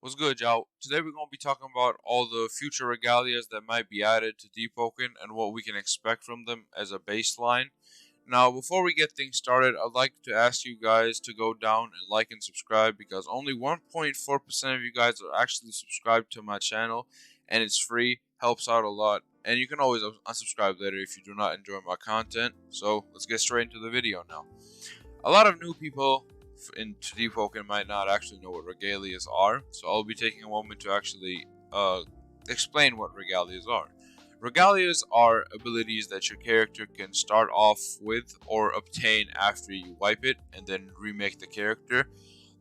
What's good, y'all? Today we're going to be talking about all the future regalias that might be added to Deepwoken and what we can expect from them as a baseline. Now, before we get things started, I'd like to ask you guys to go down and like and subscribe because only 1.4% of you guys are actually subscribed to my channel, and it's free, helps out a lot, and you can always unsubscribe later if you do not enjoy my content. So, let's get straight into the video now. A lot of new people into Deepwoken might not actually know what Regalias are, so I'll be taking a moment to actually explain what Regalias are. Regalias are abilities that your character can start off with or obtain after you wipe it and then remake the character.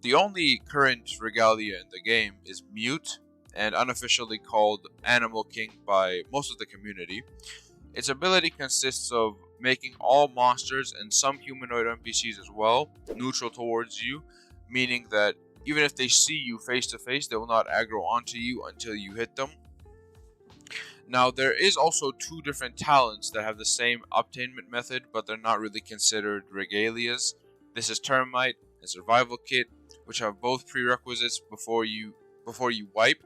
The only current Regalia in the game is Mute, and unofficially called Animal King by most of the community. Its ability consists of making all monsters and some humanoid NPCs as well neutral towards you, meaning that even if they see you face to face, they will not aggro onto you until you hit them. Now, there is also two different talents that have the same obtainment method, but they're not really considered regalias. This is Termite and Survival Kit, which have both prerequisites before you wipe.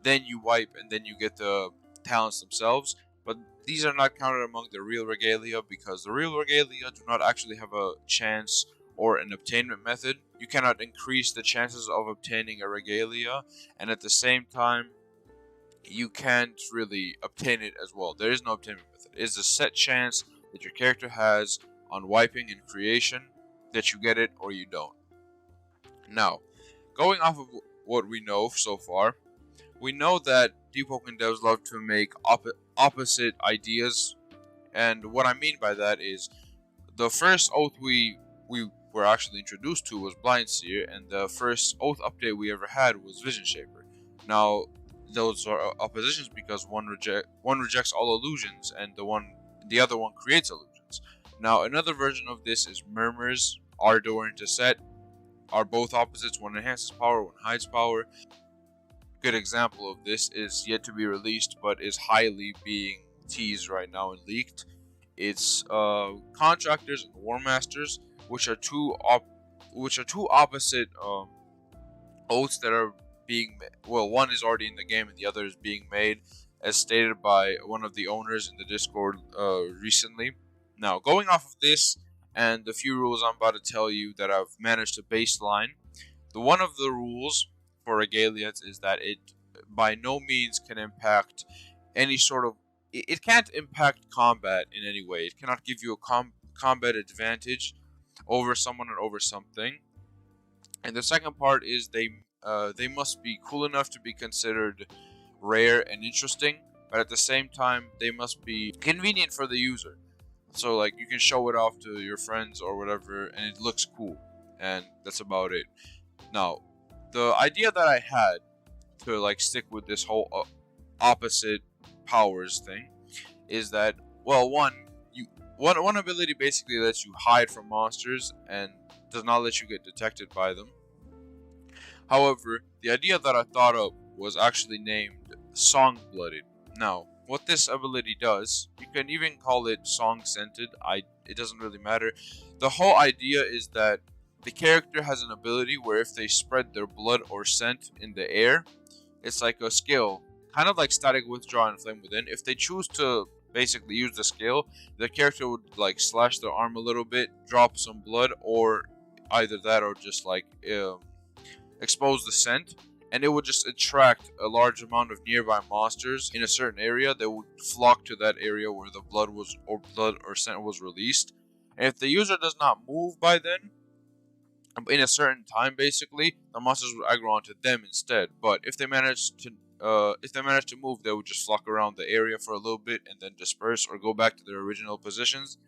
Then you wipe and then you get the talents themselves. But these are not counted among the real regalia because the real regalia do not actually have a chance or an obtainment method. You cannot increase the chances of obtaining a regalia, and at the same time, you can't really obtain it as well. There is no obtainment method. It is a set chance that your character has on wiping and creation that you get it or you don't. Now, going off of what we know so far, we know that Deepwoken devs love to make opposite ideas, and what I mean by that is the first oath we were actually introduced to was Blind Seer, and the first oath update we ever had was Vision Shaper. Now, those are oppositions because one rejects all illusions, and the other one creates illusions. Now, another version of this is Murmurs, Ardor, and Tasset are both opposites. One enhances power, one hides power. Good example of this is yet to be released, but is highly being teased right now and leaked. It's Contractors and War Masters, which are two opposite oaths that are being one is already in the game and the other is being made, as stated by one of the owners in the Discord recently. Now, going off of this and the few rules I'm about to tell you that I've managed to baseline, one of the rules for Regalias is that it by no means can impact any sort of. It can't impact combat in any way. It cannot give you a combat advantage over someone or over something. And the second part is they must be cool enough to be considered rare and interesting, but at the same time they must be convenient for the user. So like you can show it off to your friends or whatever, and it looks cool, and that's about it. Now, the idea that I had to like stick with this whole opposite powers thing is that, well, one ability basically lets you hide from monsters and does not let you get detected by them. However, the idea that I thought of was actually named Song Blooded. Now, what this ability does, you can even call it Song Scented. It doesn't really matter. The whole idea is that the character has an ability where if they spread their blood or scent in the air, it's like a skill, kind of like Static Withdraw and Flame Within. If they choose to basically use the skill, the character would like slash their arm a little bit, drop some blood, or either that or just like expose the scent, and it would just attract a large amount of nearby monsters in a certain area that would flock to that area where the blood or scent was released. And if the user does not move by then, in a certain time, basically, the monsters would aggro onto them instead. But if they manage to move, they would just flock around the area for a little bit and then disperse or go back to their original positions.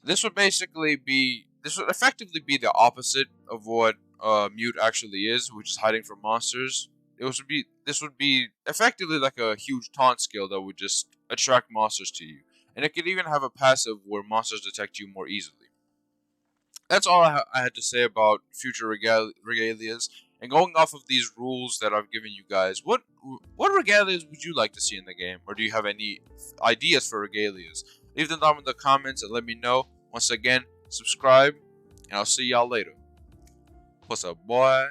This would effectively be the opposite of what Mute actually is, which is hiding from monsters. This would be effectively like a huge taunt skill that would just attract monsters to you, and it could even have a passive where monsters detect you more easily. That's all I had to say about future regalias. And going off of these rules that I've given you guys, what regalias would you like to see in the game, or do you have any ideas for regalias? Leave them down in the comments and let me know. Once again, subscribe, and I'll see y'all later. What's up, boy?